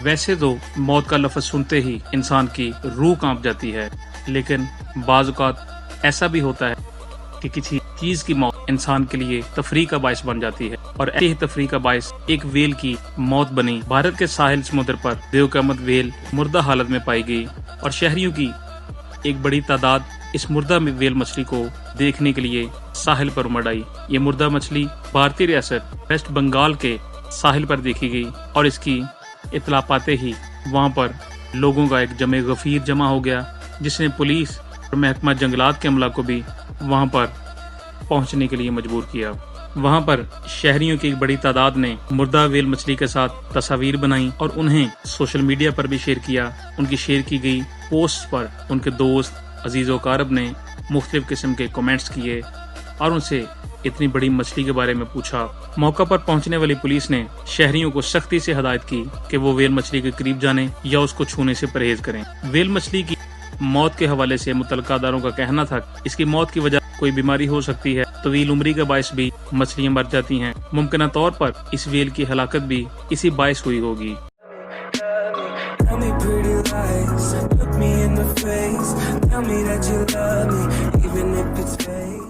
ویسے تو موت کا لفظ سنتے ہی انسان کی روح کانپ جاتی ہے، لیکن بعض اوقات ایسا بھی ہوتا ہے کہ کسی چیز کی موت انسان کے لیے تفریح کا باعث بن جاتی ہے، اور ایسی ہی تفریح کا باعث ایک ویل کی موت بنی۔ بھارت کے ساحل سمندر پر دیو قیمت ویل مردہ حالت میں پائی گئی، اور شہریوں کی ایک بڑی تعداد اس مردہ ویل مچھلی کو دیکھنے کے لیے ساحل پر امڑ آئی۔ یہ مردہ مچھلی بھارتی ریاست ویسٹ بنگال کے ساحل پر دیکھی گئی، اور اس کی اطلاع پاتے ہی وہاں پر لوگوں کا ایک جمع غفیر جمع ہو گیا، جس نے پولیس اور محکمہ جنگلات کے عملہ کو بھی وہاں پر پہنچنے کے لیے مجبور کیا۔ وہاں پر شہریوں کی ایک بڑی تعداد نے مردہ ویل مچھلی کے ساتھ تصاویر بنائیں اور انہیں سوشل میڈیا پر بھی شیئر کیا۔ ان کی شیئر کی گئی پوسٹ پر ان کے دوست عزیز و اقارب نے مختلف قسم کے کمنٹس کیے اور ان سے اتنی بڑی مچھلی کے بارے میں پوچھا۔ موقع پر پہنچنے والی پولیس نے شہریوں کو سختی سے ہدایت کی کہ وہ ویل مچھلی کے قریب جانے یا اس کو چھونے سے پرہیز کریں۔ ویل مچھلی کی موت کے حوالے سے متعلقہ اداروں کا کہنا تھا کہ اس کی موت کی وجہ کوئی بیماری ہو سکتی ہے، طویل عمری کا باعث بھی مچھلیاں مر جاتی ہیں، ممکنہ طور پر اس ویل کی ہلاکت بھی اسی باعث ہوئی ہوگی۔ Tell me pretty lies, look me in the face, tell me that you love me, even if it's fake.